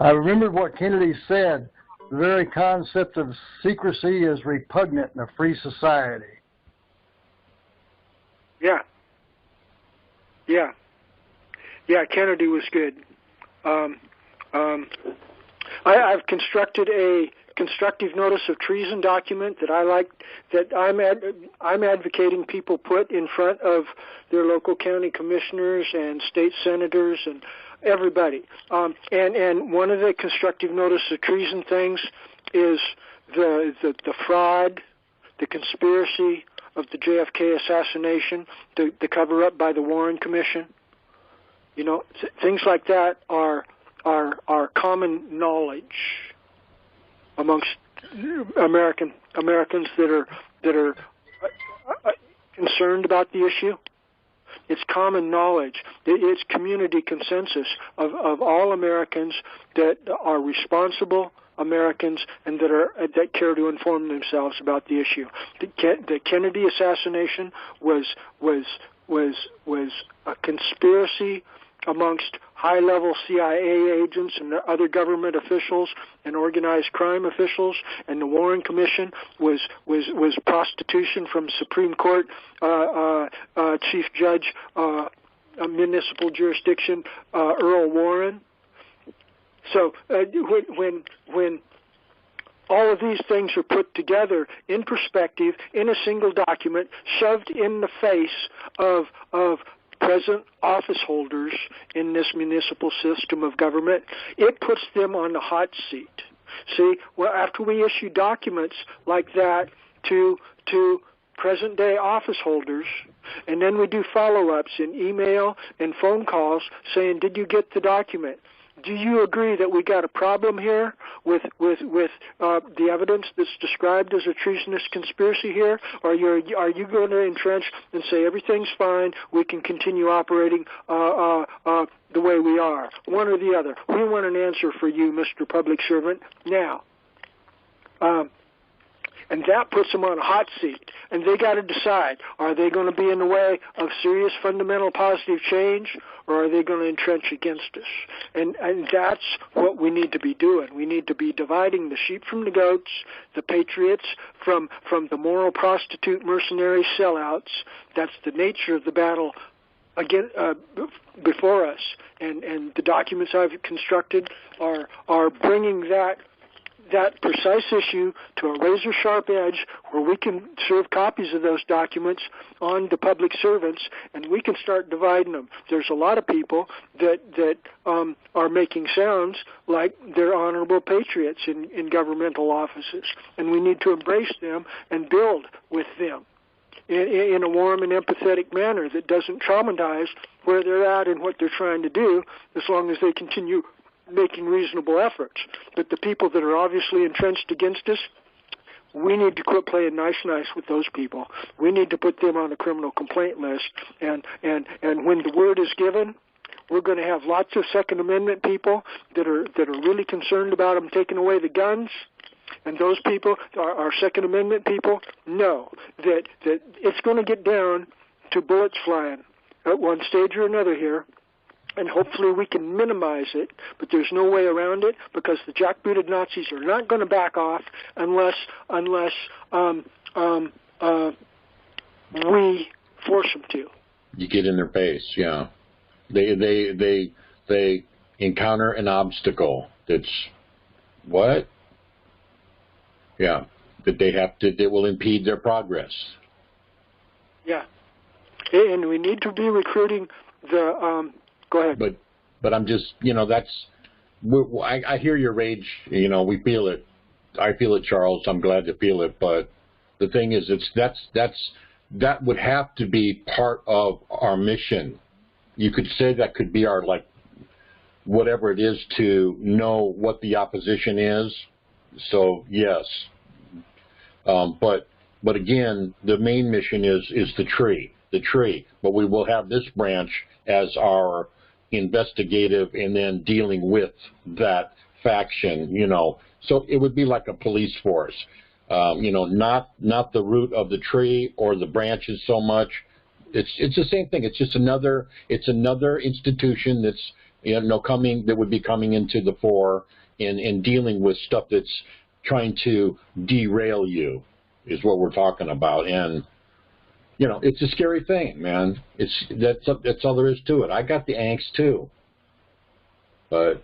I remember what Kennedy said. The very concept of secrecy is repugnant in a free society. Yeah. Kennedy was good. I've constructed a constructive notice of treason document that I like, that I'm advocating people put in front of their local county commissioners and state senators and everybody. And one of the constructive notice of treason things is the fraud, the conspiracy of the JFK assassination, the cover-up by the Warren Commission. You know, things like that are common knowledge amongst Americans that are concerned about the issue. It's common knowledge. It's community consensus of all Americans that are responsible Americans and that care to inform themselves about the issue. The Kennedy assassination was a conspiracy amongst high-level CIA agents and other government officials and organized crime officials, and the Warren Commission was prostitution from Supreme Court Chief Judge, municipal jurisdiction, Earl Warren. So when all of these things are put together in perspective in a single document, shoved in the face of present office holders in this municipal system of government, it puts them on the hot seat. See, well, after we issue documents like that to present-day office holders, and then we do follow-ups in email and phone calls saying, did you get the document? Do you agree that we got a problem here with the evidence that's described as a treasonous conspiracy here? Or are you going to entrench and say everything's fine, we can continue operating the way we are? One or the other. We want an answer for you, Mr. Public Servant, now. And that puts them on a hot seat. And they got to decide, are they going to be in the way of serious fundamental positive change, or are they going to entrench against us? And that's what we need to be doing. We need to be dividing the sheep from the goats, the patriots from the moral prostitute mercenary sellouts. That's the nature of the battle again before us. And the documents I've constructed are bringing that precise issue to a razor-sharp edge where we can serve copies of those documents on to public servants, and we can start dividing them. There's a lot of people that are making sounds like they're honorable patriots in governmental offices, and we need to embrace them and build with them in a warm and empathetic manner that doesn't traumatize where they're at and what they're trying to do, as long as they continue making reasonable efforts. But the people that are obviously entrenched against us, we need to quit playing nice with those people. We need to put them on the criminal complaint list. And when the word is given, we're going to have lots of Second Amendment people that are really concerned about them taking away the guns. And those people, our Second Amendment people, know that it's going to get down to bullets flying at one stage or another here. And hopefully we can minimize it, but there's no way around it, because the jackbooted Nazis are not going to back off unless we force them to. You get in their face, yeah. They encounter an obstacle that's what? Yeah, that will impede their progress. Yeah, and we need to be recruiting the. Go ahead. But I'm just, I hear your rage. We feel it. I feel it, Charles. I'm glad to feel it. But the thing is, that would have to be part of our mission. You could say that could be our, whatever it is, to know what the opposition is. So yes. But again, the main mission is the tree. But we will have this branch as our investigative and then dealing with that faction, So it would be like a police force, not the root of the tree or the branches so much. It's the same thing. It's just another institution that's that would be coming into the fore in dealing with stuff that's trying to derail you, is what we're talking about. And it's a scary thing, man. That's all there is to it. I got the angst too, but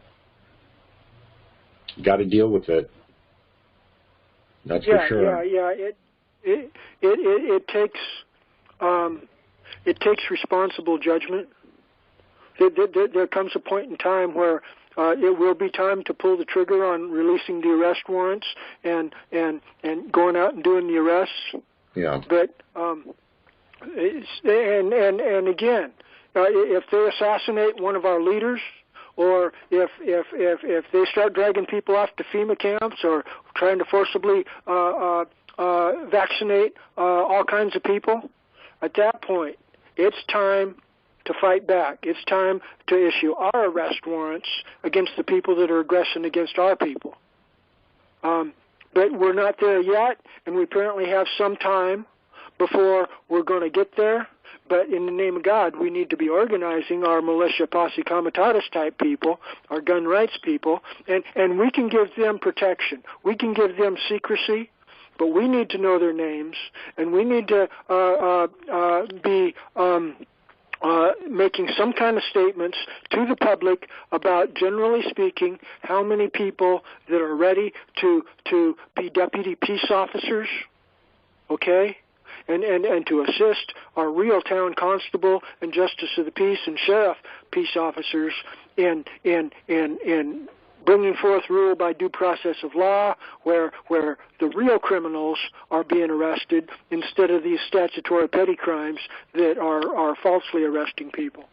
you got to deal with it. That's for sure. It takes responsible judgment. There comes a point in time where it will be time to pull the trigger on releasing the arrest warrants and going out and doing the arrests. Yeah. But and again, if they assassinate one of our leaders, or if they start dragging people off to FEMA camps, or trying to forcibly vaccinate all kinds of people, at that point, it's time to fight back. It's time to issue our arrest warrants against the people that are aggressing against our people. But we're not there yet, and we apparently have some time before we're going to get there. But in the name of God, we need to be organizing our militia posse comitatus type people, our gun rights people, and we can give them protection. We can give them secrecy, but we need to know their names, and we need to be making some kind of statements to the public about, generally speaking, how many people that are ready to be deputy peace officers, okay? And to assist our real town constable and justice of the peace and sheriff peace officers in bringing forth rule by due process of law, where the real criminals are being arrested instead of these statutory petty crimes that are falsely arresting people.